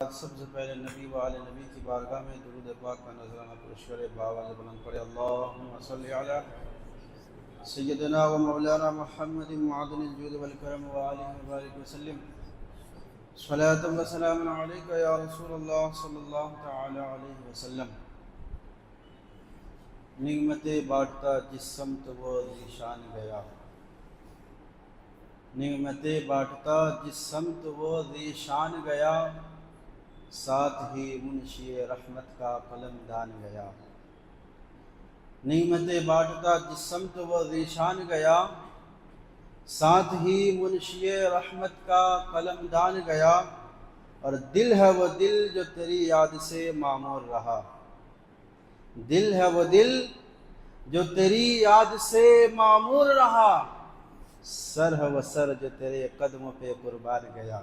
سب سے پہلے نبی و آل نبی کی بارگاہ میں درود پاک کا نذرانہ پیش کرے، باواز بلند پڑے، اللہم صلی علی سیدنا و مولانا محمد معدن الجود والکرم و آلہ وبارک وسلم، صلاۃ و سلام علیک یا رسول اللہ صلی اللہ تعالی علیہ وسلم۔ نعمتیں بانٹتا جس سمت وہ ذیشان گیا، نعمتیں بانٹتا جس سمت وہ ذیشان گیا، ساتھ ہی منشی رحمت کا قلم دان گیا۔ نعمتیں بانٹتا جس سمت وہ ذیشان گیا، ساتھ ہی منشی رحمت کا قلم دان گیا، اور دل ہے وہ دل جو تیری یاد سے معمور رہا، دل ہے وہ دل جو تیری یاد سے معمور رہا، سر ہے وہ سر جو تیرے قدموں پہ قربان گیا،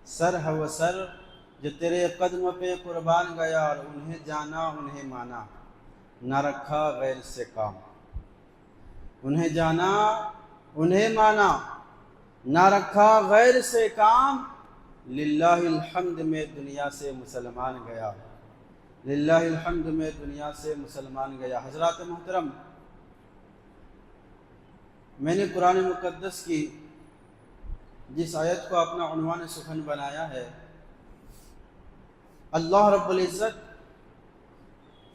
سر ہے وہ سر جو تیرے قدموں پہ قربان گیا، اور انہیں جانا انہیں مانا، نہ رکھا غیر سے کام، انہیں جانا انہیں مانا، نہ رکھا غیر سے کام، للہ الحمد میں دنیا سے مسلمان گیا، للہ الحمد میں دنیا سے مسلمان گیا۔ حضرات محترم، میں نے قرآن مقدس کی جس آیت کو اپنا عنوان سخن بنایا ہے، اللہ رب العزت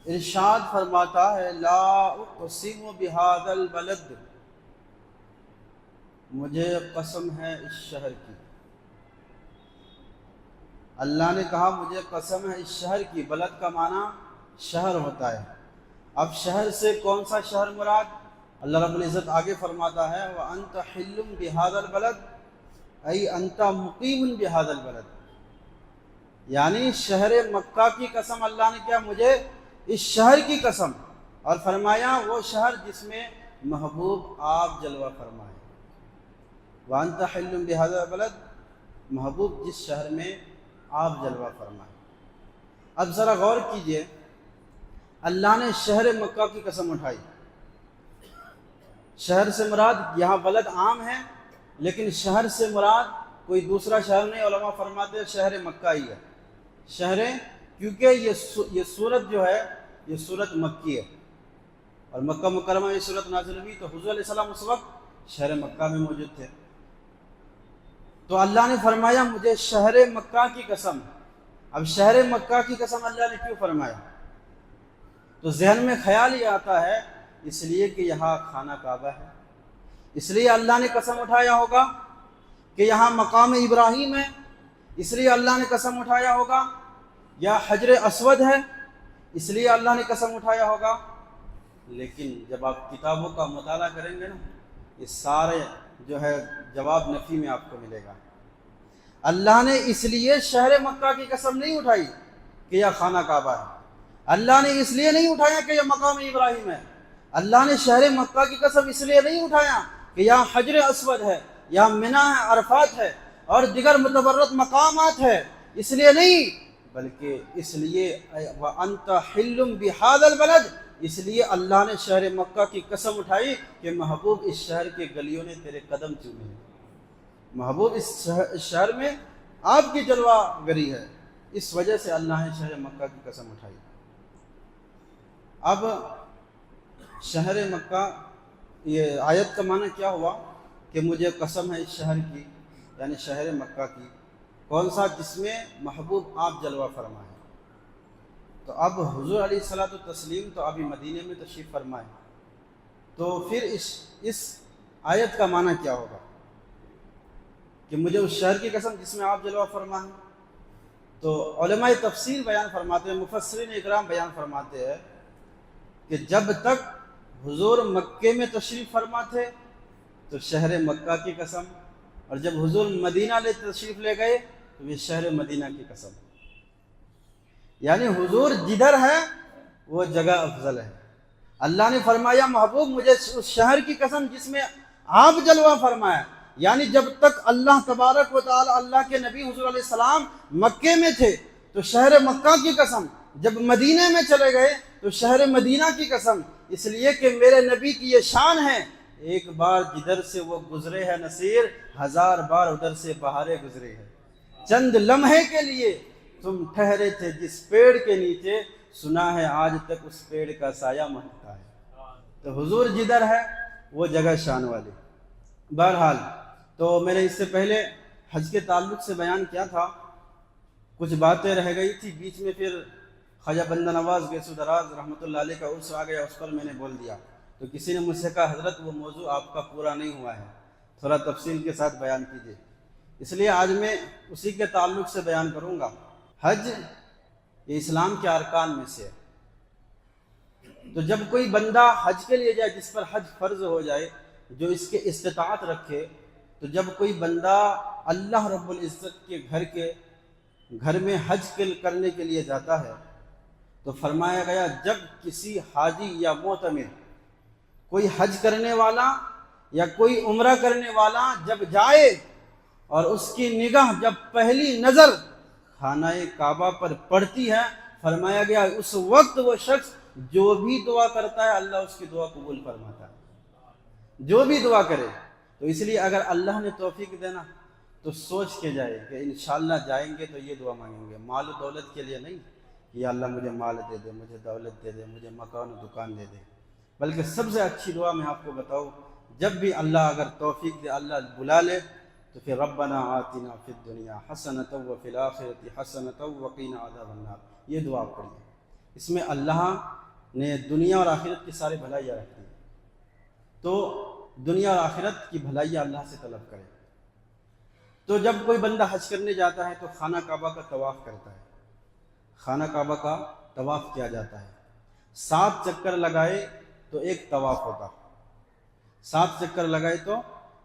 ارشاد فرماتا ہے، لا اقسم بہذا البلد، مجھے قسم ہے اس شہر کی۔ اللہ نے کہا مجھے قسم ہے اس شہر کی، بلد کا معنی شہر ہوتا ہے۔ اب شہر سے کون سا شہر مراد؟ اللہ رب العزت آگے فرماتا ہے، وَأَنْتَ حِلٌّ بِهَذَا الْبَلَدِ، اَيْ أَنْتَ مُقِيمٌ بِهَذَا الْبَلَدِ، یعنی شہر مکہ کی قسم اللہ نے کیا، مجھے اس شہر کی قسم، اور فرمایا وہ شہر جس میں محبوب آپ جلوہ فرمائے۔ وَأَنْتَ حِلٌّ بِهَذَا الْبَلَدِ، محبوب جس شہر میں آپ جلوہ فرمائے۔ اب ذرا غور کیجئے، اللہ نے شہر مکہ کی قسم اٹھائی۔ شہر سے مراد یہاں بلد عام ہے، لیکن شہر سے مراد کوئی دوسرا شہر نہیں، علماء فرماتے ہیں شہر مکہ ہی ہے۔ شہر، کیونکہ یہ سورت جو ہے یہ سورت مکی ہے، اور مکہ مکرمہ میں یہ سورت نازل ہوئی تو حضور علیہ السلام اس وقت شہر مکہ میں موجود تھے۔ تو اللہ نے فرمایا مجھے شہر مکہ کی قسم۔ اب شہر مکہ کی قسم اللہ نے کیوں فرمایا؟ تو ذہن میں خیال یہ آتا ہے اس لیے کہ یہاں خانہ کعبہ ہے، اس لیے اللہ نے قسم اٹھایا ہوگا کہ یہاں مقام ابراہیم ہے، اس لیے اللہ نے قسم اٹھایا ہوگا، یا حجر اسود ہے اس لیے اللہ نے قسم اٹھایا ہوگا۔ لیکن جب آپ کتابوں کا مطالعہ کریں گے نا، یہ سارے جو ہے جواب نفی میں آپ کو ملے گا۔ اللہ نے اس لیے شہر مکہ کی قسم نہیں اٹھائی کہ یہ خانہ کعبہ ہے، اللہ نے اس لیے نہیں اٹھایا کہ یہ مقام ابراہیم ہے، اللہ نے شہر مکہ کی قسم اس لیے نہیں اٹھایا کہ یہاں حجر اسود ہے، یہاں منی ہے، عرفات ہے، اور دیگر متبرک مقامات ہے، اس لیے نہیں، بلکہ اس لیے وَأَنْتَ حِلٌّ بِهَذَا الْبَلَدِ، اس لیے اللہ نے شہر مکہ کی قسم اٹھائی کہ محبوب اس شہر کے گلیوں نے تیرے قدم چومے ہیں، محبوب اس شہر میں آپ کی جلوہ گری ہے، اس وجہ سے اللہ نے شہر مکہ کی قسم اٹھائی۔ اب شہر مکہ، یہ آیت کا معنی کیا ہوا کہ مجھے قسم ہے اس شہر کی، یعنی شہر مکہ کی، کون سا؟ جس میں محبوب آپ جلوہ فرمائے۔ تو اب حضور علیہ الصلوۃ والتسلیم تو ابھی مدینے میں تشریف فرمائے، تو پھر اس آیت کا معنی کیا ہوگا کہ مجھے اس شہر کی قسم جس میں آپ جلوہ فرمائے؟ تو علماء تفسیر بیان فرماتے ہیں، مفسرین اکرام بیان فرماتے ہیں کہ جب تک حضور مکے میں تشریف فرما تھے تو شہر مکہ کی قسم، اور جب حضور مدینہ لے تشریف لے گئے تو یہ شہر مدینہ کی قسم، یعنی حضور جدھر ہے وہ جگہ افضل ہے۔ اللہ نے فرمایا محبوب مجھے اس شہر کی قسم جس میں آپ جلوہ فرمایا، یعنی جب تک اللہ تبارک و تعالی، اللہ کے نبی حضور علیہ السلام مکے میں تھے تو شہر مکہ کی قسم، جب مدینہ میں چلے گئے تو شہر مدینہ کی قسم، اس لیے کہ میرے نبی کی یہ شان ہے، ایک بار جدھر سے وہ گزرے ہیں نصیر، ہزار بار ادھر سے بہارے گزرے ہیں۔ چند لمحے کے لیے تم ٹھہرے تھے جس پیڑ کے نیچے، سنا ہے آج تک اس پیڑ کا سایہ مہکتا ہے۔ تو حضور جدھر ہے وہ جگہ شان والی۔ بہرحال تو میں نے اس سے پہلے حج کے تعلق سے بیان کیا تھا، کچھ باتیں رہ گئی تھی بیچ میں، پھر خواجہ بندہ نواز گیسو دراز رحمۃ اللہ علیہ کا عرس آ گیا، اس پر میں نے بول دیا، تو کسی نے مجھ سے کہا حضرت وہ موضوع آپ کا پورا نہیں ہوا ہے، تھوڑا تفصیل کے ساتھ بیان کیجیے، اس لیے آج میں اسی کے تعلق سے بیان کروں گا۔ حج یہ اسلام کے ارکان میں سے ہے، تو جب کوئی بندہ حج کے لیے جائے، جس پر حج فرض ہو جائے، جو اس کے استطاعت رکھے، تو جب کوئی بندہ اللہ رب العزت کے گھر میں حج کرنے کے لیے جاتا ہے، تو فرمایا گیا جب کسی حاجی یا معتمر، کوئی حج کرنے والا یا کوئی عمرہ کرنے والا جب جائے اور اس کی نگاہ جب پہلی نظر خانہ کعبہ پر پڑتی ہے، فرمایا گیا اس وقت وہ شخص جو بھی دعا کرتا ہے اللہ اس کی دعا قبول فرماتا ہے، جو بھی دعا کرے۔ تو اس لیے اگر اللہ نے توفیق دینا تو سوچ کے جائے کہ انشاءاللہ جائیں گے تو یہ دعا مانگیں گے، مال و دولت کے لیے نہیں کہ یا اللہ مجھے مال دے دے، مجھے دولت دے دے، مجھے مکان و دکان دے دے، بلکہ سب سے اچھی دعا میں آپ کو بتاؤں، جب بھی اللہ اگر توفیق دے، اللہ بلا لے، تو پھر ربنا آتنا فی الدنیا حسنۃ وفی الآخرۃ حسنۃ وقنا عذاب النار، یہ دعا پڑھیے۔ اس میں اللہ نے دنیا اور آخرت کی سارے بھلائیاں رکھی ہیں، تو دنیا اور آخرت کی بھلائیاں اللہ سے طلب کرے۔ تو جب کوئی بندہ حج کرنے جاتا ہے تو خانہ کعبہ کا طواف کرتا ہے، خانہ کعبہ کا طواف کیا جاتا ہے، 7 چکر لگائے تو ایک طواف ہوتا، 7 چکر لگائے تو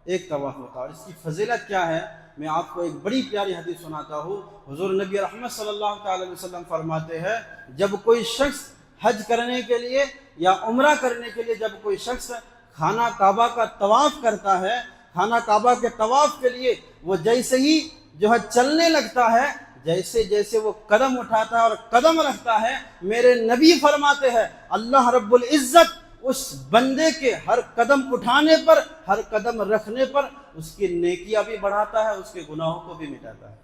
ایک طواف ہوتا۔ اور اس کی فضیلت کیا ہے، میں آپ کو ایک بڑی پیاری حدیث سناتا ہوں۔ حضور نبی رحمت صلی اللہ تعالی وسلم فرماتے ہیں جب کوئی شخص حج کرنے کے لیے یا عمرہ کرنے کے لیے جب کوئی شخص خانہ کعبہ کا طواف کرتا ہے، خانہ کعبہ کے طواف کے لیے وہ جیسے ہی جو ہے چلنے لگتا ہے، جیسے جیسے وہ قدم اٹھاتا ہے اور قدم رکھتا ہے، میرے نبی فرماتے ہیں اللہ رب العزت اس بندے کے ہر قدم اٹھانے پر، ہر قدم رکھنے پر اس کی نیکیاں بھی بڑھاتا ہے، اس کے گناہوں کو بھی مٹاتا ہے،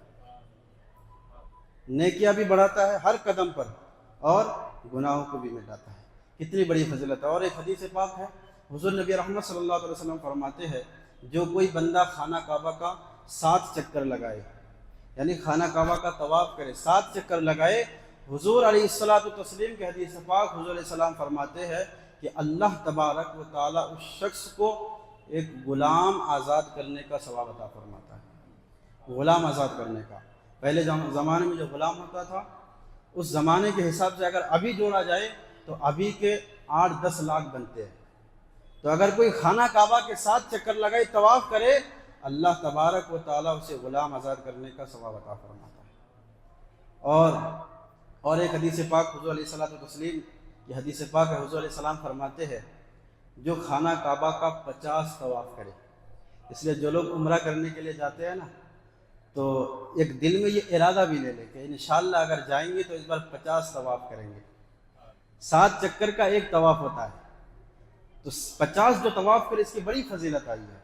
نیکیاں بھی بڑھاتا ہے ہر قدم پر اور گناہوں کو بھی مٹاتا ہے۔ کتنی بڑی فضیلت ہے۔ اور ایک حدیث پاک ہے، حضور نبی رحمت صلی اللہ علیہ وسلم فرماتے ہیں جو کوئی بندہ خانہ کعبہ کا 7 چکر لگائے، یعنی خانہ کعبہ کا طواف کرے، 7 چکر لگائے، حضور علیہ الصلوۃ والتسلیم کے حدیث پاک حضور علیہ السلام فرماتے ہیں کہ اللہ تبارک و تعالیٰ اس شخص کو ایک غلام آزاد کرنے کا ثواب عطا فرماتا ہے، غلام آزاد کرنے کا۔ پہلے زمانے میں جو غلام ہوتا تھا اس زمانے کے حساب سے اگر ابھی جوڑا جائے تو ابھی کے 8-10 لاکھ بنتے ہیں۔ تو اگر کوئی خانہ کعبہ کے 7 چکر لگائے طواف کرے، اللہ تبارک و تعالیٰ اسے غلام آزاد کرنے کا ثواب عطا فرماتا ہے۔ اور ایک حدیث پاک حضور علیہ الصلوۃ والتسلیم، یہ حدیث پاک ہے، حضور علیہ السلام فرماتے ہیں جو خانہ کعبہ کا 50 طواف کرے، اس لیے جو لوگ عمرہ کرنے کے لیے جاتے ہیں نا، تو ایک دل میں یہ ارادہ بھی لے لے کہ انشاءاللہ اگر جائیں گے تو اس بار 50 طواف کریں گے۔ 7 چکر کا ایک طواف ہوتا ہے، تو 50 جو طواف کرے اس کی بڑی فضیلت آئی ہے۔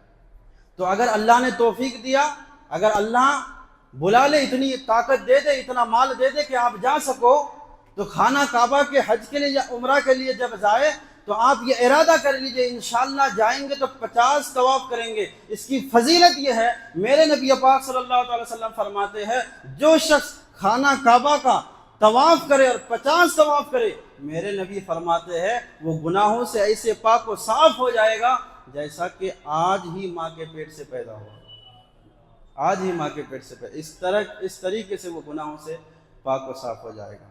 تو اگر اللہ نے توفیق دیا، اگر اللہ بلا لے، اتنی طاقت دے دے، اتنا مال دے دے کہ آپ جا سکو، تو خانہ کعبہ کے حج کے لیے یا عمرہ کے لیے جب جائے تو آپ یہ ارادہ کر لیجئے انشاءاللہ جائیں گے تو 50 طواف کریں گے۔ اس کی فضیلت یہ ہے، میرے نبی پاک صلی اللہ علیہ وسلم فرماتے ہیں جو شخص خانہ کعبہ کا طواف کرے اور 50 طواف کرے، میرے نبی فرماتے ہیں وہ گناہوں سے ایسے پاک و صاف ہو جائے گا جیسا کہ آج ہی ماں کے پیٹ سے پیدا ہوا، آج ہی ماں کے پیٹ سے پیدا، اس طریقے سے وہ گناہوں سے پاک و صاف ہو جائے گا۔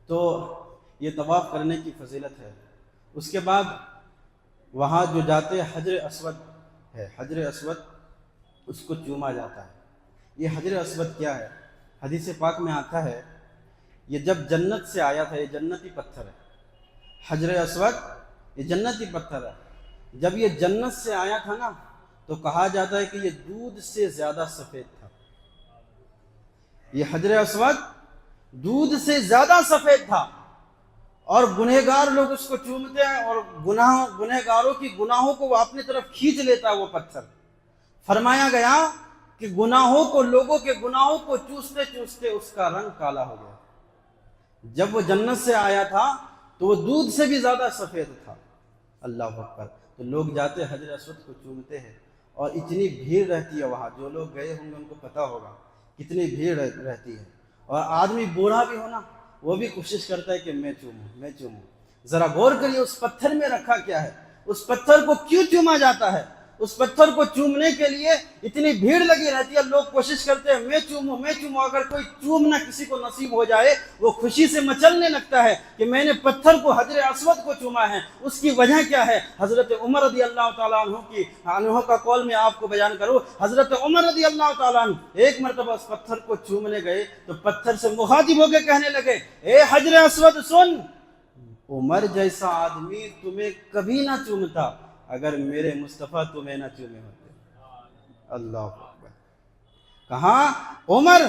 تو یہ طواف کرنے کی فضیلت ہے۔ اس کے بعد وہاں جو جاتے حجر اسود ہے، حجر اسود اس کو چوما جاتا ہے۔ یہ حجر اسود کیا ہے؟ حدیث پاک میں آتا ہے یہ جب جنت سے آیا تھا، یہ جنتی پتھر ہے، حجر اسود یہ جنتی پتھر ہے، جب یہ جنت سے آیا تھا نا تو کہا جاتا ہے کہ یہ دودھ سے زیادہ سفید تھا، یہ حجر اسود دودھ سے زیادہ سفید تھا، اور گنہگار لوگ اس کو چومتے ہیں اور گنہگاروں کی گناہوں کو وہ اپنی طرف کھینچ لیتا ہے وہ پتھر۔ فرمایا گیا کہ گناہوں کو، لوگوں کے گناہوں کو چوستے چوستے اس کا رنگ کالا ہو گیا۔ جب وہ جنت سے آیا تھا تو وہ دودھ سے بھی زیادہ سفید تھا۔ اللہ اکبر۔ تو لوگ جاتے حجر اسود کو چومتے ہیں، اور اتنی بھیڑ رہتی ہے وہاں، جو لوگ گئے ہوں گے ان کو پتہ ہوگا کتنی بھیڑ رہتی ہے۔ اور آدمی بوڑھا بھی ہونا، وہ بھی کوشش کرتا ہے کہ میں چوموں میں چوموں۔ ذرا غور کریے اس پتھر میں رکھا کیا ہے، اس پتھر کو کیوں چوما جاتا ہے؟ اس پتھر کو چومنے کے لیے اتنی بھیڑ لگی رہتی ہے، لوگ کوشش کرتے ہیں میں چوموں میں چوموں۔ اگر کوئی چومنا کسی کو نصیب ہو جائے، وہ خوشی سے مچلنے لگتا ہے کہ میں نے پتھر کو، حجر اسود کو چوما ہے۔ اس کی وجہ کیا ہے؟ حضرت عمر رضی اللہ تعالیٰ عنہ کا قول میں آپ کو بیان کروں۔ حضرت عمر رضی اللہ تعالیٰ عنہ ایک مرتبہ اس پتھر کو چومنے گئے تو پتھر سے مخاطب ہو کے کہنے لگے، اے حجر اسود سن، عمر جیسا آدمی تمہیں کبھی نہ چومتا اگر میرے مصطفیٰ تمہیں نہ چومے ہوتے۔ اللہ اکبر۔ کہاں عمر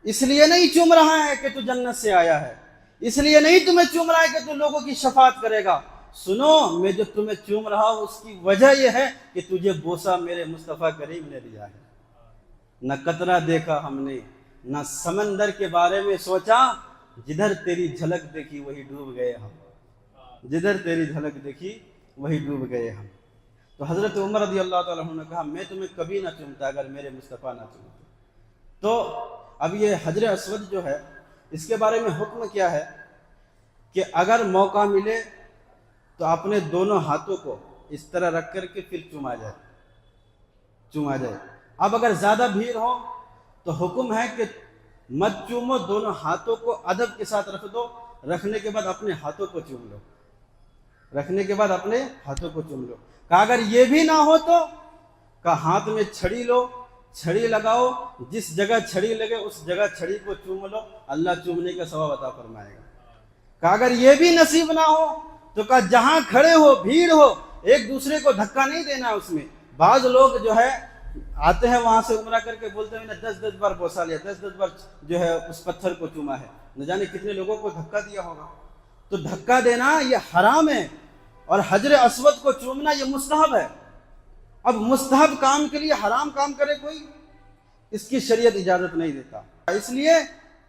اس لیے نہیں چوم رہا ہے کہ تو جنت سے آیا ہے، اس لیے نہیں تمہیں چوم رہا ہے کہ تو لوگوں کی شفاعت کرے گا، سنو میں جو تمہیں چوم رہا ہوں اس کی وجہ یہ ہے کہ تجھے بوسہ میرے مصطفیٰ کریم نے دیا ہے۔ نہ قطرہ دیکھا ہم نے، نہ سمندر کے بارے میں سوچا، جدھر تیری جھلک دیکھی وہی ڈوب گئے ہم، جدھر تیری جھلک دیکھی وہی ڈوب گئے ہم۔ تو حضرت عمر رضی اللہ تعالیٰ عنہ نے کہا میں تمہیں کبھی نہ چومتا اگر میرے مصطفیٰ نہ چومتے۔ تو اب یہ حجر اسود جو ہے، اس کے بارے میں حکم کیا ہے کہ اگر موقع ملے تو اپنے دونوں ہاتھوں کو اس طرح رکھ کر کے پھر چوما جائے۔ اب اگر زیادہ بھیڑ ہو تو حکم ہے کہ مت چومو، دونوں ہاتھوں کو ادب کے ساتھ رکھ دو، رکھنے کے بعد اپنے ہاتھوں کو چوم لو، رکھنے کے بعد اپنے ہاتھوں کو چوم لو۔ کہا اگر یہ بھی نہ ہو تو کہا ہاتھ میں چھڑی لو، چھڑی لگاؤ، جس جگہ چھڑی لگے اس جگہ چھڑی کو چوم لو، اللہ چومنے کا ثواب عطا فرمائے گا۔ کہا اگر یہ بھی نصیب نہ ہو تو کہا جہاں کھڑے ہو، بھیڑ ہو، ایک دوسرے کو دھکا نہیں دینا اس میں۔ بعض لوگ جو ہے آتے ہیں وہاں سے عمرہ کر کے بولتے ہیں 10 بار بوسہ لیا، 10 بار جو ہے اس پتھر کو چوما ہے، نہ جانے کتنے لوگوں کو دھکا دیا ہوگا۔ تو دھکا دینا یہ حرام ہے، اور حجر اسود کو چومنا یہ مستحب ہے۔ اب مستحب کام کے لیے حرام کام کرے کوئی، اس کی شریعت اجازت نہیں دیتا۔ اس لیے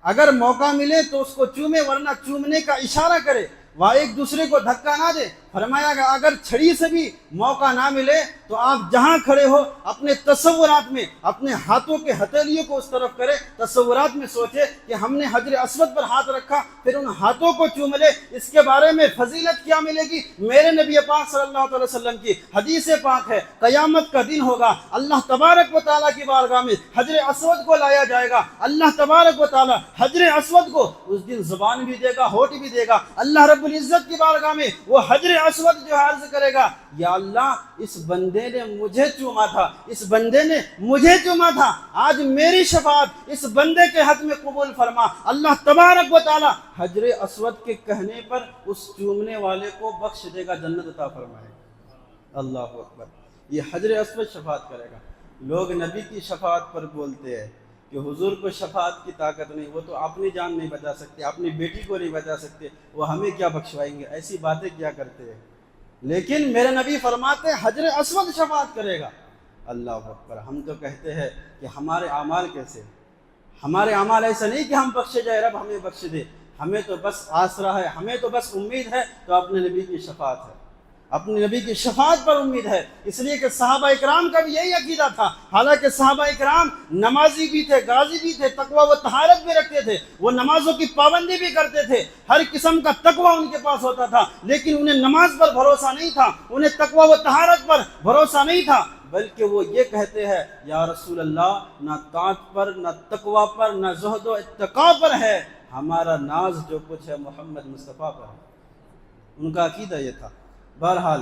اگر موقع ملے تو اس کو چومے، ورنہ چومنے کا اشارہ کرے، وہاں ایک دوسرے کو دھکا نہ دے۔ فرمایا گیا اگر چھڑی سے بھی موقع نہ ملے تو آپ جہاں کھڑے ہو اپنے تصورات میں اپنے ہاتھوں کے ہتھیلیوں کو اس طرف کرے، تصورات میں سوچے کہ ہم نے حجر اسود پر ہاتھ رکھا، پھر ان ہاتھوں کو چوم لے۔ اس کے بارے میں فضیلت کیا ملے گی؟ میرے نبی پاک صلی اللہ علیہ وسلم کی حدیث پاک ہے، قیامت کا دن ہوگا، اللہ تبارک و تعالیٰ کی بارگاہ میں حجر اسود کو لایا جائے گا۔ اللہ تبارک و تعالیٰ حجر اسود کو اس دن زبان بھی دے گا، ہونٹ بھی دے گا۔ اللہ رب العزت کی بارگاہ میں وہ حجر اسود جو عرض کرے گا، یا اللہ اس بندے نے مجھے چوما تھا، اس بندے نے مجھے چوما تھا، آج میری شفاعت اس بندے کے حق میں قبول فرما۔ اللہ تبارک و تعالی حجر اسود کے کہنے پر اس چومنے والے کو بخش دے گا، جنت عطا فرمائے گا۔ اللہ اکبر۔ یہ حجر اسود شفاعت کرے گا۔ لوگ نبی کی شفاعت پر بولتے ہیں کہ حضور کو شفاعت کی طاقت نہیں، وہ تو اپنی جان نہیں بچا سکتے، اپنی بیٹی کو نہیں بچا سکتے، وہ ہمیں کیا بخشوائیں گے؟ ایسی باتیں کیا کرتے ہیں۔ لیکن میرے نبی فرماتے ہیں حجر اسود شفاعت کرے گا۔ اللہ اکبر۔ ہم تو کہتے ہیں کہ ہمارے اعمال کیسے، ہمارے اعمال ایسا نہیں کہ ہم بخشے جائے، رب ہمیں بخش دے، ہمیں تو بس آسرا ہے، ہمیں تو بس امید ہے، تو اپنے نبی کی شفاعت ہے، اپنے نبی کی شفاعت پر امید ہے۔ اس لیے کہ صحابہ اکرام کا بھی یہی عقیدہ تھا، حالانکہ صحابہ اکرام نمازی بھی تھے، غازی بھی تھے، تقوی و طہارت بھی رکھتے تھے، وہ نمازوں کی پابندی بھی کرتے تھے، ہر قسم کا تقوی ان کے پاس ہوتا تھا، لیکن انہیں نماز پر بھروسہ نہیں تھا، انہیں تقوی و طہارت پر بھروسہ نہیں تھا، بلکہ وہ یہ کہتے ہیں یا رسول اللہ نہ طاعت پر، نہ تقوی پر، نہ زہد و اتقاء پر ہے، ہمارا ناز جو کچھ ہے محمد مصطفیٰ پر ہے۔ ان کا عقیدہ یہ تھا۔ بہرحال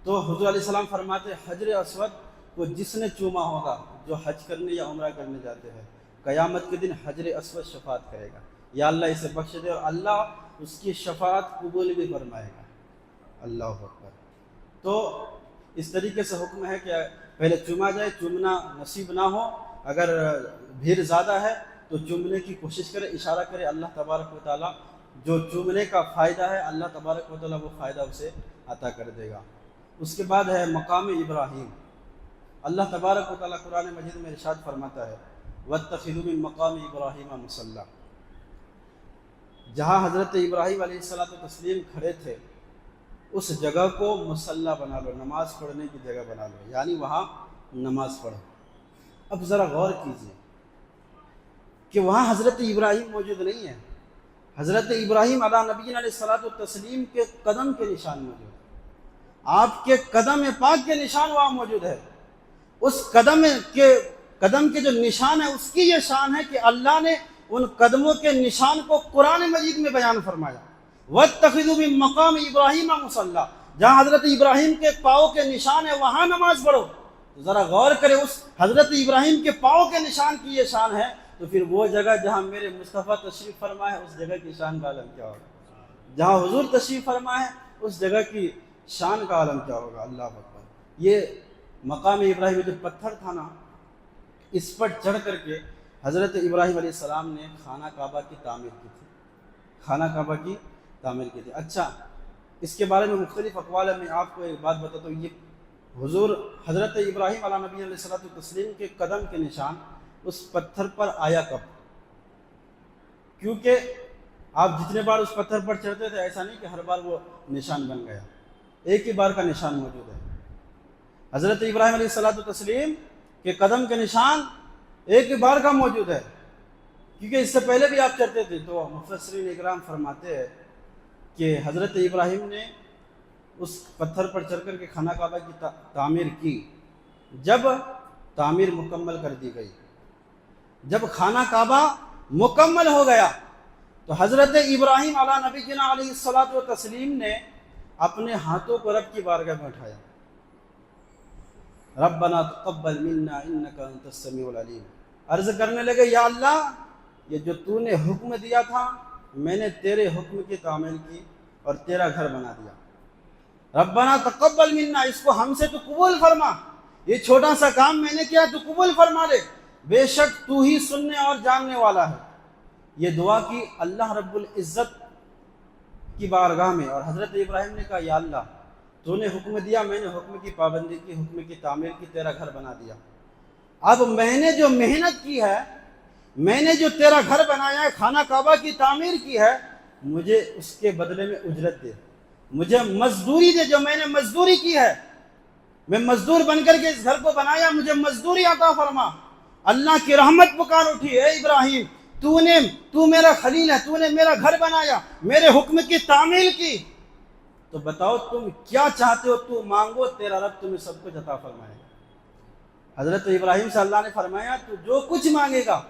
تو حضور علیہ السلام فرماتے حجر اسود کو جس نے چوما ہوگا، جو حج کرنے یا عمرہ کرنے جاتے ہیں، قیامت کے دن حجر اسود شفاعت کرے گا، یا اللہ اسے بخش دے، اور اللہ اس کی شفاعت قبول بھی فرمائے گا۔ اللہ اکبر۔ تو اس طریقے سے حکم ہے کہ پہلے چوما جائے، چومنا نصیب نہ ہو، اگر بھیڑ زیادہ ہے تو چومنے کی کوشش کرے، اشارہ کرے، اللہ تبارک و تعالیٰ جو چومنے کا فائدہ ہے اللہ تبارک و تعالیٰ وہ فائدہ اسے عطا کر دے گا۔ اس کے بعد ہے مقام ابراہیم۔ اللہ تبارک و تعالیٰ قرآن مجید میں ارشاد فرماتا ہے وَاتَّخِذُوا مِن مَّقَامِ إِبْرَاهِيمَ مُصَلًّى، جہاں حضرت ابراہیم علیہ السلام کھڑے تھے اس جگہ کو مصلی بنا لو، نماز پڑھنے کی جگہ بنا لو، یعنی وہاں نماز پڑھو۔ اب ذرا غور کیجئے کہ وہاں حضرت ابراہیم موجود نہیں ہے، حضرت ابراہیم علیہ نبینا علیہ الصلوۃ والتسلیم کے قدم کے نشان موجود ہے، آپ کے قدم پاک کے نشان وہاں موجود ہے۔ اس قدم کے جو نشان ہے اس کی یہ شان ہے کہ اللہ نے ان قدموں کے نشان کو قرآن مجید میں بیان فرمایا وَاتَّخِذُوا مِن مَّقَامِ إِبْرَاهِيمَ مُصَلًّى، جہاں حضرت ابراہیم کے پاؤں کے نشان ہے وہاں نماز پڑھو۔ تو ذرا غور کرے، اس حضرت ابراہیم کے پاؤں کے نشان کی یہ شان ہے، تو پھر وہ جگہ جہاں میرے مصطفیٰ تشریف فرما ہے اس جگہ کی شان کا عالم کیا ہوگا؟ جہاں حضور تشریف فرما ہے اس جگہ کی شان کا عالم کیا ہوگا؟ اللہ اکبر۔ یہ مقام ابراہیم جو پتھر تھا نا، اس پر چڑھ کر کے حضرت ابراہیم علیہ السلام نے خانہ کعبہ کی تعمیر کی تھی، خانہ کعبہ کی تعمیر کی تھی۔ اچھا، اس کے بارے میں مختلف اقوال ہے، میں آپ کو ایک بات بتاتا ہوں۔ یہ حضور حضرت ابراہیم علیہ نبی علیہ الصلوۃ والتسلیم کے قدم کے نشان اس پتھر پر آیا کب؟ کیونکہ آپ جتنے بار اس پتھر پر چڑھتے تھے ایسا نہیں کہ ہر بار وہ نشان بن گیا، ایک ہی بار کا نشان موجود ہے۔ حضرت ابراہیم علیہ الصلوۃ والتسلیم کے قدم کے نشان ایک ہی بار کا موجود ہے، کیونکہ اس سے پہلے بھی آپ چڑھتے تھے۔ تو مفسرین اکرام فرماتے ہیں کہ حضرت ابراہیم نے اس پتھر پر چڑھ کر کے خانہ کعبہ کی تعمیر کی۔ جب تعمیر مکمل کر دی گئی، جب خانہ کعبہ مکمل ہو گیا، تو حضرت ابراہیم علیہ نبینا علیہ الصلوۃ والتسلیم نے اپنے ہاتھوں کو رب کی بارگاہ میں اٹھایا، ربنا تقبل منا انک انت السمیع العلیم، عرض کرنے لگے یا اللہ یہ جو تو نے حکم دیا تھا میں نے تیرے حکم کی تعمیل کی اور تیرا گھر بنا دیا، ربنا تقبل منا، اس کو ہم سے تو قبول فرما، یہ چھوٹا سا کام میں نے کیا تو قبول فرما لے، بے شک تو ہی سننے اور جاننے والا ہے۔ یہ دعا کی اللہ رب العزت کی بارگاہ میں، اور حضرت ابراہیم نے کہا یا اللہ تو نے حکم دیا، میں نے حکم کی پابندی کی، حکم کی تعمیل کی، تیرا گھر بنا دیا، اب میں نے جو محنت کی ہے، میں نے جو تیرا گھر بنایا ہے، خانہ کعبہ کی تعمیر کی ہے، مجھے اس کے بدلے میں اجرت دے، مجھے مزدوری دے، جو میں نے مزدوری کی ہے، میں مزدور بن کر کے اس گھر کو بنایا، مجھے مزدوری عطا فرما۔ اللہ کی رحمت پکار اٹھی، اے ابراہیم تو میرا خلیل ہے، تو نے میرا گھر بنایا، میرے حکم کی تعمیل کی، تو بتاؤ تم کیا چاہتے ہو، تو مانگو، تیرا رب تمہیں سب کچھ عطا فرمائے گا۔ حضرت ابراہیم سے اللہ نے فرمایا تو جو کچھ مانگے گا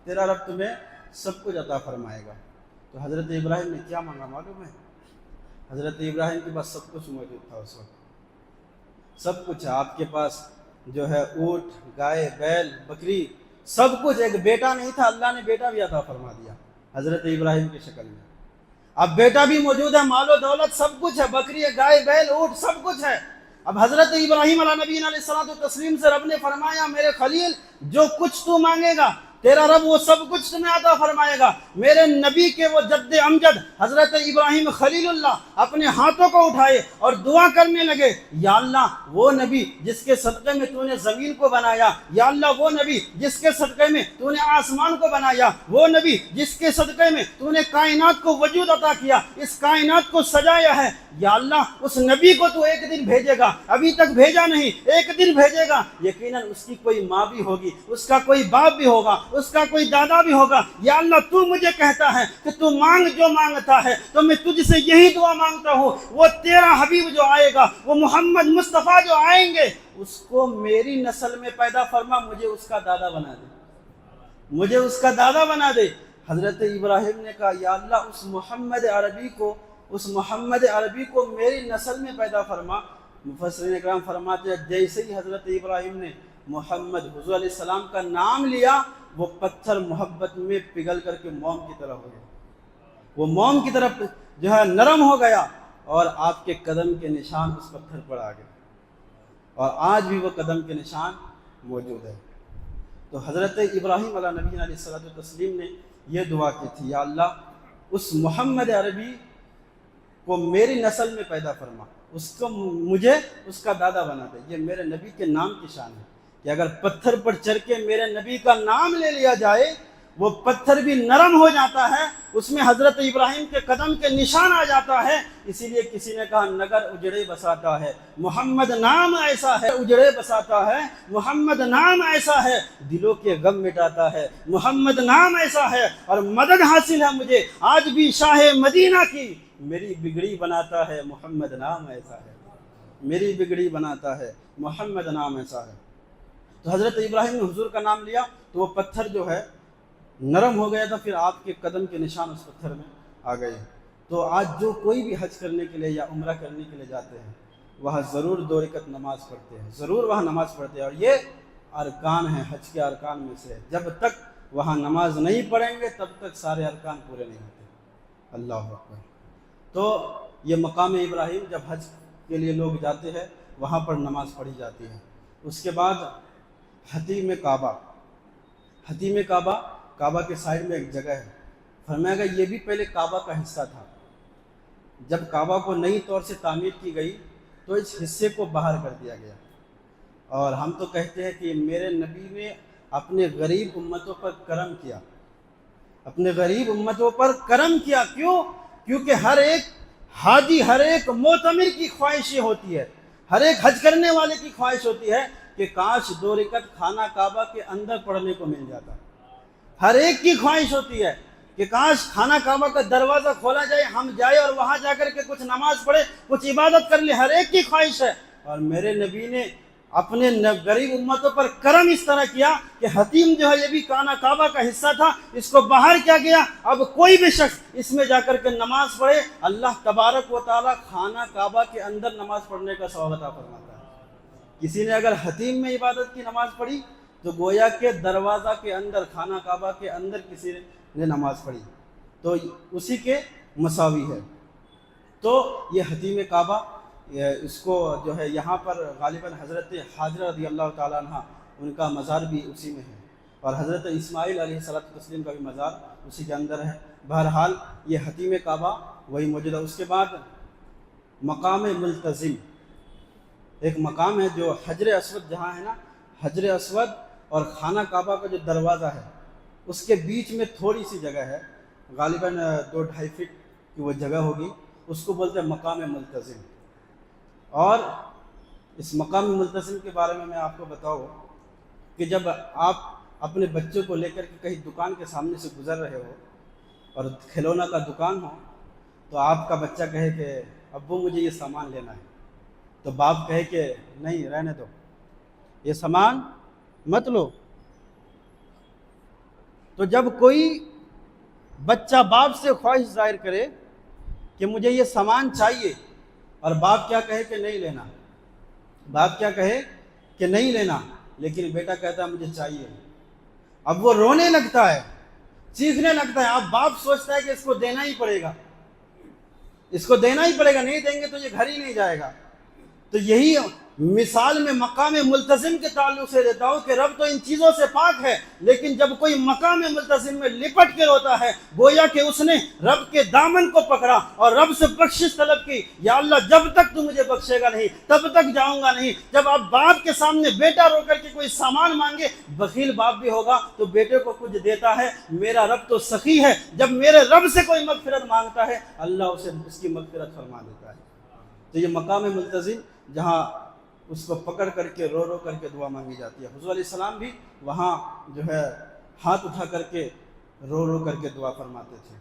تیرا رب تمہیں سب کچھ عطا فرمائے گا۔ تو حضرت ابراہیم نے کیا مانگا معلوم ہے؟ حضرت ابراہیم کے پاس سب کچھ موجود تھا، اس وقت سب کچھ ہے آپ کے پاس، جو ہے اونٹ، گائے، بیل، بکری، سب کچھ۔ ایک بیٹا نہیں تھا، اللہ نے بیٹا بھی عطا فرما دیا حضرت ابراہیم کی شکل میں۔ اب بیٹا بھی موجود ہے، مال و دولت سب کچھ ہے، بکری، گائے، بیل، اونٹ سب کچھ ہے۔ اب حضرت ابراہیم علیہ نبینا علیہ الصلوۃ والتسلیم سے رب نے فرمایا میرے خلیل جو کچھ تو مانگے گا تیرا رب وہ سب کچھ تمہیں عطا فرمائے گا۔ میرے نبی کے وہ جد امجد حضرت ابراہیم خلیل اللہ اپنے ہاتھوں کو اٹھائے اور دعا کرنے لگے، یا اللہ وہ نبی جس کے صدقے میں تو نے زمین کو بنایا، یا اللہ وہ نبی جس کے صدقے میں تو نے آسمان کو بنایا، وہ نبی جس کے صدقے میں تو نے کائنات کو وجود عطا کیا، اس کائنات کو سجایا ہے، یا اللہ اس نبی کو تو ایک دن بھیجے گا، ابھی تک بھیجا نہیں، ایک دن بھیجے گا، یقیناً اس کی کوئی ماں بھی ہوگی، اس کا کوئی باپ بھی ہوگا، اس کا کوئی دادا بھی ہوگا، یا اللہ تو مجھے کہتا ہے کہ تو مانگ جو مانگتا ہے، تو میں تجھ سے یہی دعا مانگتا ہوں، وہ تیرا حبیب جو آئے گا، وہ محمد مصطفیٰ جو آئیں گے، اس کو میری نسل میں پیدا فرما، مجھے اس کا دادا بنا دے، مجھے اس کا دادا بنا دے۔ حضرت ابراہیم نے کہا یا اللہ اس محمد عربی کو میری نسل میں پیدا فرما۔ مفسرین اکرام فرماتے ہیں جیسے ہی حضرت ابراہیم نے محمد حضور علیہ السلام کا نام لیا، وہ پتھر محبت میں پگھل کر کے موم کی طرح ہو گیا، وہ موم کی طرف جو ہے نرم ہو گیا، اور آپ کے قدم کے نشان اس پتھر پر آ گئے، اور آج بھی وہ قدم کے نشان موجود ہے۔ تو حضرت ابراہیم علیہ نبی علیہ الصلوۃ والتسلیم نے یہ دعا کی تھی، یا اللہ اس محمد عربی کو میری نسل میں پیدا فرما، اس کو مجھے اس کا دادا بنا دے، یہ میرے نبی کے نام کی شان ہے، کہ اگر پتھر پر چڑھ کے میرے نبی کا نام لے لیا جائے وہ پتھر بھی نرم ہو جاتا ہے، اس میں حضرت ابراہیم کے قدم کے نشان آ جاتا ہے۔ اسی لیے کسی نے کہا نگر اجڑے بساتا ہے، محمد نام ایسا ہے اجڑے بساتا ہے، محمد نام ایسا ہے دلوں کے غم مٹاتا ہے، محمد نام ایسا ہے اور مدد حاصل ہے مجھے آج بھی شاہ مدینہ کی، میری بگڑی بناتا ہے محمد نام ایسا ہے، میری بگڑی بناتا ہے محمد نام ایسا ہے۔ تو حضرت ابراہیم نے حضور کا نام لیا تو وہ پتھر جو ہے نرم ہو گیا تھا، پھر آپ کے قدم کے نشان اس پتھر میں آ گئے۔ تو آج جو کوئی بھی حج کرنے کے لیے یا عمرہ کرنے کے لیے جاتے ہیں وہاں ضرور 2 رکعت نماز پڑھتے ہیں، ضرور وہاں نماز پڑھتے ہیں، اور یہ ارکان ہیں، حج کے ارکان میں سے جب تک وہاں نماز نہیں پڑھیں گے تب تک سارے ارکان پورے نہیں ہوتے۔ اللہ اکبر۔ تو یہ مقام ابراہیم جب حج کے لیے لوگ جاتے ہیں وہاں پر نماز پڑھی جاتی ہے۔ اس کے بعد حتیم کعبہ، حتیم کعبہ، کعبہ کے سائڈ میں ایک جگہ ہے، فرمایا گا یہ بھی پہلے کعبہ کا حصہ تھا، جب کعبہ کو نئی طور سے تعمیر کی گئی تو اس حصے کو باہر کر دیا گیا، اور ہم تو کہتے ہیں کہ میرے نبی نے اپنے غریب امتوں پر کرم کیا، اپنے غریب امتوں پر کرم کیا، کیوں؟ کیونکہ ہر ایک حاجی، ہر ایک معتمر کی خواہش یہ ہوتی ہے، ہر ایک حج کرنے والے کی خواہش ہوتی ہے کہ کاش 2 رکعت خانہ کعبہ کے اندر پڑھنے کو مل جاتا۔ ہر ایک کی خواہش ہوتی ہے کہ کاش خانہ کعبہ کا دروازہ کھولا جائے، ہم جائے اور وہاں جا کر کے کچھ نماز پڑھے، کچھ عبادت کر لے، ہر ایک کی خواہش ہے۔ اور میرے نبی نے اپنے غریب امتوں پر کرم اس طرح کیا کہ حتیم جو ہے یہ بھی خانہ کعبہ کا حصہ تھا، اس کو باہر کیا گیا، اب کوئی بھی شخص اس میں جا کر کے نماز پڑھے اللہ تبارک و تعالیٰ خانہ کعبہ کے اندر نماز پڑھنے کا ثواب عطا فرماتا ہے۔ کسی نے اگر حتیم میں عبادت کی نماز پڑھی تو گویا کے دروازہ کے اندر، خانہ کعبہ کے اندر کسی نے نماز پڑھی تو اسی کے مساوی ہے۔ تو یہ حتیم کعبہ، اس کو جو ہے یہاں پر غالباً حضرت حاجرہ رضی اللہ تعالیٰ عنہ ان کا مزار بھی اسی میں ہے، اور حضرت اسماعیل علیہ السلام کا بھی مزار اسی کے اندر ہے۔ بہرحال یہ حتیم کعبہ وہی موجود ہے۔ اس کے بعد مقام ملتزم، ایک مقام ہے جو حجر اسود جہاں ہے نا، حجر اسود اور خانہ کعبہ کا جو دروازہ ہے اس کے بیچ میں تھوڑی سی جگہ ہے، غالباً 2-2.5 فٹ کی وہ جگہ ہوگی، اس کو بولتے ہیں مقام ملتزم۔ اور اس مقام ملتزم کے بارے میں آپ کو بتاؤں کہ جب آپ اپنے بچوں کو لے کر کے کہیں دکان کے سامنے سے گزر رہے ہو اور کھلونا کا دکان ہو تو آپ کا بچہ کہے کہ ابو مجھے یہ سامان لینا ہے، تو باپ کہے کہ نہیں رہنے دو، یہ سامان مت لو۔ تو جب کوئی بچہ باپ سے خواہش ظاہر کرے کہ مجھے یہ سامان چاہیے اور باپ کیا کہے کہ نہیں لینا، باپ کیا کہے کہ نہیں لینا، لیکن بیٹا کہتا ہے مجھے چاہیے، اب وہ رونے لگتا ہے، چیخنے لگتا ہے، اب باپ سوچتا ہے کہ اس کو دینا ہی پڑے گا، اس کو دینا ہی پڑے گا، نہیں دیں گے تو یہ گھر ہی نہیں جائے گا۔ تو یہی مثال میں مقام ملتزم کے تعلق سے دیتا ہوں کہ رب تو ان چیزوں سے پاک ہے، لیکن جب کوئی مقام ملتزم میں لپٹ کے روتا ہے گویا کہ اس نے رب کے دامن کو پکڑا اور رب سے بخشش طلب کی، یا اللہ جب تک تو مجھے بخشے گا نہیں تب تک جاؤں گا نہیں۔ جب اب باپ کے سامنے بیٹا رو کر کے کوئی سامان مانگے، بخیل باپ بھی ہوگا تو بیٹے کو کچھ دیتا ہے، میرا رب تو سخی ہے، جب میرے رب سے کوئی مغفرت مانگتا ہے اللہ اسے اس کی مغفرت فرما دیتا ہے۔ تو یہ مقام ملتزم جہاں اس کو پکڑ کر کے رو رو کر کے دعا مانگی جاتی ہے، حضور علیہ السلام بھی وہاں جو ہے ہاتھ اٹھا کر کے رو رو کر کے دعا فرماتے تھے۔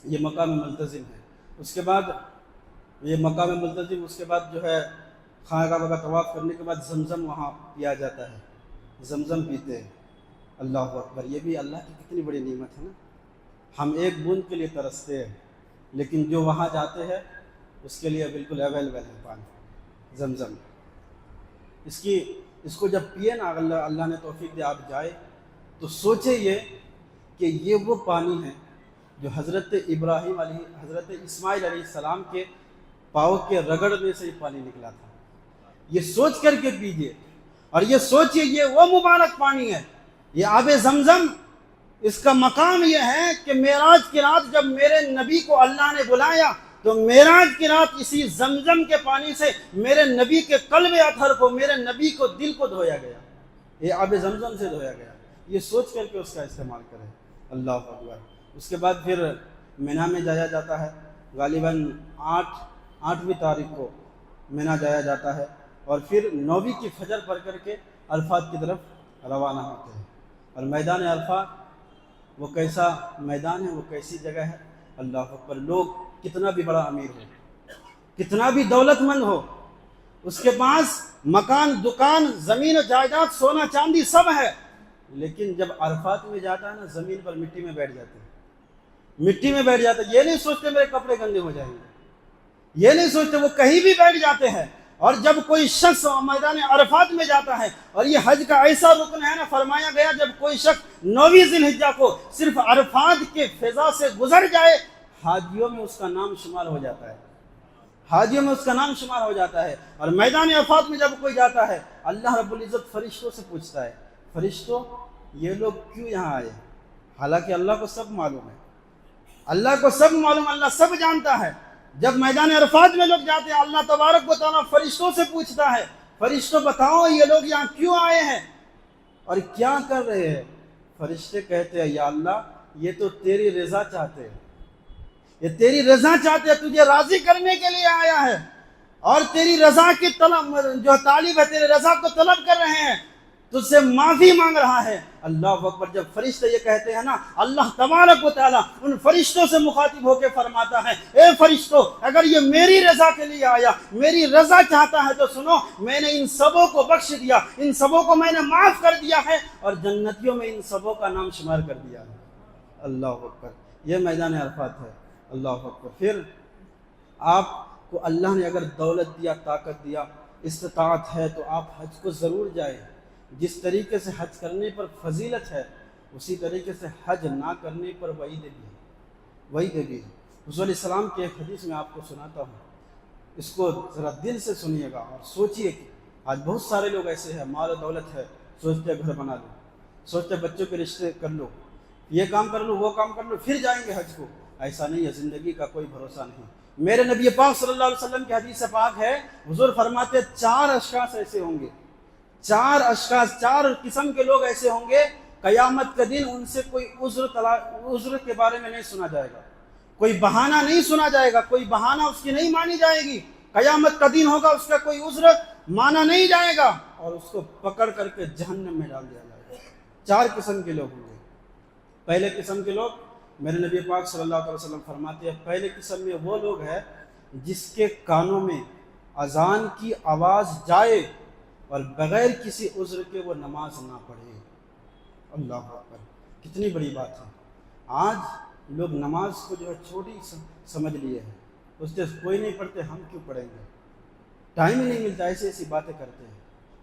یہ مقام ملتزم ہے۔ اس کے بعد یہ مقام ملتزم، اس کے بعد جو ہے خانہ کعبہ کا طواف کرنے کے بعد زمزم وہاں پیا جاتا ہے، زمزم پیتے ہیں۔ اللہ اکبر، یہ بھی اللہ کی کتنی بڑی نعمت ہے نا، ہم ایک بوند کے لیے ترستے ہیں لیکن جو وہاں جاتے ہیں اس کے لیے بالکل اویلیبل ہے پانی زمزم۔ اس کو جب پیے نا، اللہ نے توفیق دے آپ جائے تو سوچے یہ کہ یہ وہ پانی ہے جو حضرت اسماعیل علیہ السلام کے پاؤں کے رگڑنے سے پانی نکلا تھا۔ یہ سوچ کر کے پیجئے اور یہ سوچئے یہ وہ مبارک پانی ہے، یہ آب زمزم۔ اس کا مقام یہ ہے کہ معراج کی رات جب میرے نبی کو اللہ نے بلایا تو معراج کی رات اسی زمزم کے پانی سے میرے نبی کے قلب اطہر کو، میرے نبی کو دل کو دھویا گیا۔ یہ آب زمزم سے دھویا گیا، یہ سوچ کر کے اس کا استعمال کریں۔ اللہ اکبر۔ اس کے بعد پھر مینا میں جایا جاتا ہے، غالباً 8ویں تاریخ کو مینا جایا جاتا ہے، اور پھر 9ویں کی فجر پڑھ کر کے عرفات کی طرف روانہ ہوتے ہیں۔ اور میدان عرفات وہ کیسا میدان ہے، وہ کیسی جگہ ہے، اللہ اکبر۔ لوگ کتنا بھی بڑا امیر ہو، کتنا بھی دولت مند ہو، اس کے پاس مکان، دکان، زمین و جائیداد، سونا چاندی سب ہے، لیکن جب عرفات میں جاتا ہے نا، زمین پر مٹی میں بیٹھ جاتے ہیں، مٹی میں بیٹھ جاتے ہیں۔ یہ نہیں سوچتے میرے کپڑے گندے ہو جائیں گے، یہ نہیں سوچتے، وہ کہیں بھی بیٹھ جاتے ہیں۔ اور جب کوئی شخص میدان عرفات میں جاتا ہے، اور یہ حج کا ایسا رکن ہے نا، فرمایا گیا جب کوئی شخص 9ویں ذی الحجہ کو صرف عرفات کے فضا سے گزر جائے، حاجیوں میں اس کا نام شمار ہو جاتا ہے، حاجیوں میں اس کا نام شمار ہو جاتا ہے۔ اور میدان عرفات میں جب کوئی جاتا ہے، اللہ رب العزت فرشتوں سے پوچھتا ہے، فرشتوں یہ لوگ کیوں یہاں آئے؟ حالانکہ اللہ کو سب معلوم ہے، اللہ کو سب معلوم، اللہ سب جانتا ہے۔ جب میدان عرفات میں لوگ جاتے ہیں، اللہ تبارک و تعالیٰ فرشتوں سے پوچھتا ہے، فرشتوں بتاؤ یہ لوگ یہاں کیوں آئے ہیں اور کیا کر رہے ہیں؟ فرشتے کہتے ہیں، یا اللہ یہ تو تیری رضا چاہتے ہیں، یہ تیری رضا چاہتے ہیں، تجھے راضی کرنے کے لیے آیا ہے، اور تیری رضا کی طلب جو طالب ہے، تیری رضا کو طلب کر رہے ہیں، تجھ سے معافی مانگ رہا ہے۔ اللہ اکبر۔ جب فرشتے یہ کہتے ہیں نا، اللہ تبارک و تعالیٰ ان فرشتوں سے مخاطب ہو کے فرماتا ہے، اے فرشتوں، اگر یہ میری رضا کے لیے آیا، میری رضا چاہتا ہے، تو سنو، میں نے ان سبوں کو بخش دیا، ان سبوں کو میں نے معاف کر دیا ہے، اور جنتیوں میں ان سبوں کا نام شمار کر دیا ہے۔ اللہ اکبر۔ یہ میدان عرفات ہے۔ اللہ اکبر۔ پھر آپ کو اللہ نے اگر دولت دیا، طاقت دیا، استطاعت ہے، تو آپ حج کو ضرور جائیں۔ جس طریقے سے حج کرنے پر فضیلت ہے، اسی طریقے سے حج نہ کرنے پر وعید بھی ہے، وعید بھی ہے۔ حضور علیہ السلام کی ایک حدیث میں آپ کو سناتا ہوں، اس کو ذرا دل سے سنیے گا اور سوچئے کہ آج بہت سارے لوگ ایسے ہیں، مال و دولت ہے، سوچتے گھر بنا لو، سوچتے بچوں کے رشتے کر لو، یہ کام کر لو، وہ کام کر لو، پھر جائیں گے حج کو۔ ایسا نہیں ہے، زندگی کا کوئی بھروسہ نہیں۔ میرے نبی پاک صلی اللہ علیہ وسلم کی حدیث پاک ہے، حضور فرماتے 4 اشخاص ایسے ہوں گے، 4 اشخاص، 4 قسم کے لوگ ایسے ہوں گے، قیامت کے دن ان سے کوئی عذر کے بارے میں نہیں سنا جائے گا، کوئی بہانہ نہیں سنا جائے گا، کوئی بہانہ اس کی نہیں مانی جائے گی۔ قیامت کا دن ہوگا، اس کا کوئی عذر مانا نہیں جائے گا، اور اس کو پکڑ کر کے جہنم میں ڈال دیا جائے گا۔ 4 قسم کے لوگ ہوں گے۔ پہلے قسم کے لوگ، میرے نبی پاک صلی اللہ علیہ وسلم فرماتے ہیں، پہلے قسم میں وہ لوگ ہیں جس کے کانوں میں اذان کی آواز جائے اور بغیر کسی عذر کے وہ نماز نہ پڑھے۔ اللہ اکبر۔ کتنی بڑی بات ہے۔ آج لوگ نماز کو جو ہے چھوٹی سمجھ لیے ہیں، اس سے کوئی نہیں پڑھتے، ہم کیوں پڑھیں گے، ٹائم ہی نہیں ملتا، ایسی باتیں کرتے ہیں۔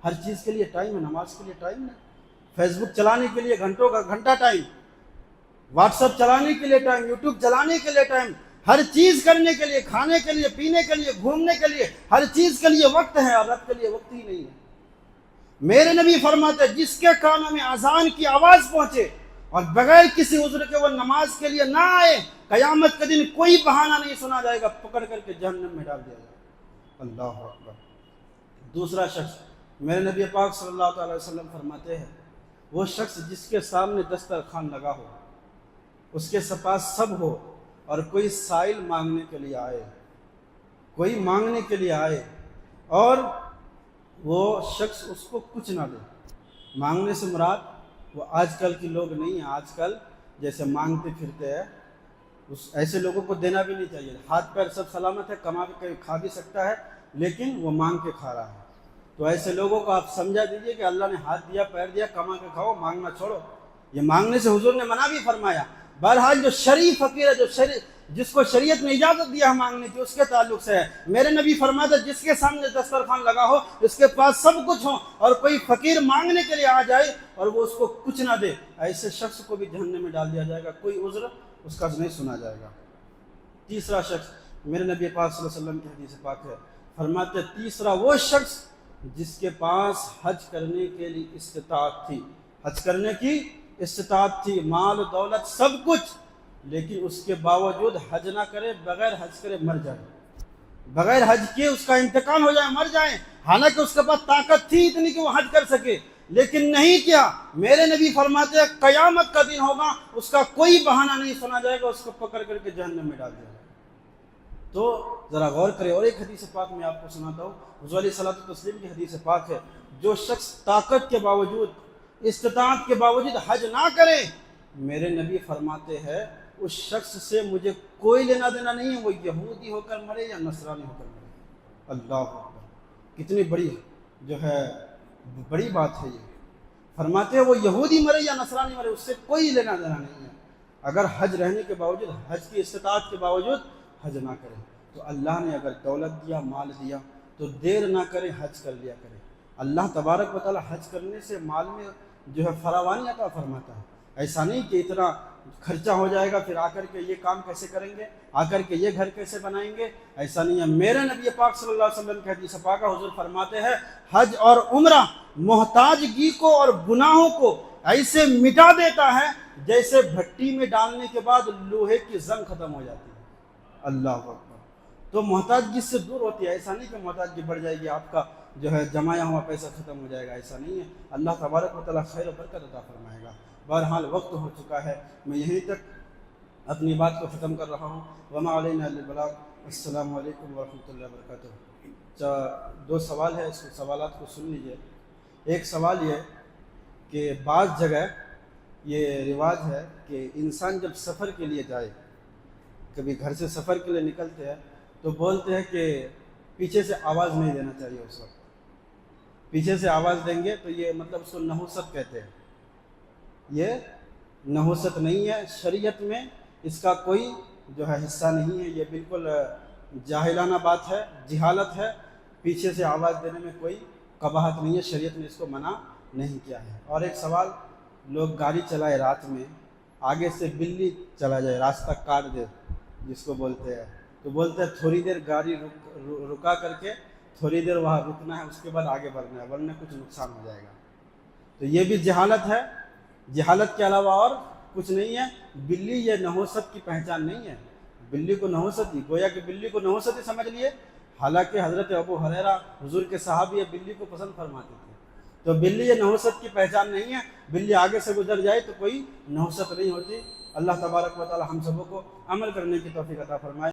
ہر چیز کے لیے ٹائم ہے، نماز کے لیے ٹائم نہیں۔ فیس بک چلانے کے لیے گھنٹوں کا گھنٹہ ٹائم، واٹس ایپ چلانے کے لیے ٹائم، یوٹیوب چلانے کے لیے ٹائم، ہر چیز کرنے کے لیے، کھانے کے لیے، پینے کے لیے، گھومنے کے لیے، ہر چیز کے لیے وقت ہے، اور رب کے لیے وقت ہی نہیں ہے۔ میرے نبی فرماتے ہیں، جس کے کانوں میں اذان کی آواز پہنچے اور بغیر کسی عذر کے وہ نماز کے لیے نہ آئے، قیامت کے دن کوئی بہانہ نہیں سنا جائے گا، پکڑ کر کے جہنم میں ڈال دیا جائے گا۔ اللہ اکبر۔ دوسرا شخص، میرے نبی پاک صلی اللہ علیہ وسلم فرماتے ہیں، وہ شخص جس کے سامنے دسترخوان لگا ہو، اس کے پاس سب ہو، اور کوئی سائل مانگنے کے لیے آئے، کوئی مانگنے کے لیے آئے، اور وہ شخص اس کو کچھ نہ دے۔ مانگنے سے مراد وہ آج کل کے لوگ نہیں ہیں، آج کل جیسے مانگتے پھرتے ہیں، ایسے لوگوں کو دینا بھی نہیں چاہیے۔ ہاتھ پیر سب سلامت ہے، کما کے کھا بھی سکتا ہے، لیکن وہ مانگ کے کھا رہا ہے، تو ایسے لوگوں کو آپ سمجھا دیجئے کہ اللہ نے ہاتھ دیا، پیر دیا، کما کے کھاؤ، مانگنا چھوڑو۔ یہ مانگنے سے حضور نے منع بھی فرمایا۔ بہرحال جو شریف فقیر ہے، جس کو شریعت نے اجازت دیا ہے مانگنے کی، اس کے تعلق سے ہے۔ میرے نبی فرماتے جس کے سامنے دسترخوان لگا ہو، اس کے پاس سب کچھ ہو، اور کوئی فقیر مانگنے کے لیے آ جائے اور وہ اس کو کچھ نہ دے، ایسے شخص کو بھی جہنم میں ڈال دیا جائے گا، کوئی عذر اس کا نہیں سنا جائے گا۔ تیسرا شخص، میرے نبی پاک صلی اللہ علیہ وسلم کی حدیث پاک ہے، فرماتے تیسرا وہ شخص جس کے پاس حج کرنے کے لیے استطاعت تھی، حج کرنے کی استطاعت تھی، مال و دولت سب کچھ، لیکن اس کے باوجود حج نہ کرے، بغیر حج کرے مر جائے، بغیر حج کیے اس کا انتقال ہو جائے، مر جائے، حالانکہ اس کے پاس طاقت تھی اتنی کہ وہ حج کر سکے، لیکن نہیں کیا، میرے نبی فرماتے ہیں قیامت کا دن ہوگا، اس کا کوئی بہانہ نہیں سنا جائے گا، اس کو پکڑ کر کے جہنم میں ڈال دیا جائے گا۔ تو ذرا غور کرے۔ اور ایک حدیث پاک میں آپ کو سناتا ہوں، حضور علیہ الصلوۃ والتسلیم کی حدیث پاک ہے، جو شخص طاقت کے باوجود، استطاعت کے باوجود حج نہ کرے، میرے نبی فرماتے ہیں اس شخص سے مجھے کوئی لینا دینا نہیں ہے، وہ یہودی ہو کر مرے یا نصرانی ہو کر مرے۔ اللہ اکبر، کتنی بڑی جو ہے بڑی بات ہے یہ۔ فرماتے ہیں وہ یہودی مرے یا نصرانی مرے، اس سے کوئی لینا دینا نہیں ہے، اگر حج رہنے کے باوجود، حج کی استطاعت کے باوجود حج نہ کرے۔ تو اللہ نے اگر دولت دیا، مال دیا، تو دیر نہ کرے، حج کر لیا کرے۔ اللہ تبارک و تعالی حج کرنے سے مال میں جو ہے فراوانی عطا فرماتا ہے۔ ایسا نہیں کہ اتنا خرچہ ہو جائے گا پھر آ کر کے یہ کام کیسے کریں گے، آ کر کے یہ گھر کیسے بنائیں گے، ایسا نہیں ہے۔ میرے نبی پاک صلی اللہ علیہ وسلم کی حدیث پاک حضور فرماتے ہیں حج اور عمرہ محتاجگی کو اور گناہوں کو ایسے مٹا دیتا ہے جیسے بھٹی میں ڈالنے کے بعد لوہے کی زنگ ختم ہو جاتی ہے۔ اللہ اکبر۔ تو محتاجگی سے دور ہوتی ہے، ایسا نہیں کہ محتاجگی بڑھ جائے گی، آپ کا جو ہے جمایا ہوا پیسہ ختم ہو جائے گا، ایسا نہیں ہے۔ اللہ تبارک و تعالیٰ خیر و برکت عطا فرمائے گا۔ بہرحال وقت ہو چکا ہے، میں یہیں تک اپنی بات کو ختم کر رہا ہوں۔ وما علینا الا البلاغ۔ السلام علیکم ورحمۃ اللہ وبرکاتہ۔ دو سوال ہے، اس سوالات کو سن لیجئے۔ ایک سوال یہ کہ بعض جگہ یہ رواج ہے کہ انسان جب سفر کے لیے جائے، کبھی گھر سے سفر کے لیے نکلتے ہیں تو بولتے ہیں کہ پیچھے سے آواز نہیں دینا چاہیے۔ اس وقت پیچھے سے آواز دیں گے تو یہ مطلب اس کو نحوست کہتے ہیں۔ یہ نحوست نہیں ہے، شریعت میں اس کا کوئی جو ہے حصہ نہیں ہے، یہ بالکل جاہلانہ بات ہے، جہالت ہے۔ پیچھے سے آواز دینے میں کوئی قباحت نہیں ہے، شریعت نے اس کو منع نہیں کیا ہے۔ اور ایک سوال، لوگ گاڑی چلائے رات میں، آگے سے بلی چلا جائے، راستہ کاٹ دے جس کو بولتے ہیں، تو بولتے ہیں تھوڑی دیر گاڑی رکا کر کے تھوڑی دیر وہاں رکنا ہے، اس کے بعد آگے بڑھنا ہے، ورنہ کچھ نقصان ہو جائے گا۔ تو یہ بھی جہالت ہے، جہالت کے علاوہ اور کچھ نہیں ہے۔ بلی یہ نحوست کی پہچان نہیں ہے، بلی کو نحوست ہی، گویا کہ بلی کو نحوست ہی سمجھ لیے، حالانکہ حضرت ابو ہریرہ حضور کے صحابی یہ بلی کو پسند فرماتے تھے۔ تو بلی یہ نحوست کی پہچان نہیں ہے، بلی آگے سے گزر جائے تو کوئی نحوست نہیں ہوتی۔ اللہ تبارک و تعالی ہم سبوں کو عمل کرنے کی توفیق عطا فرمائے۔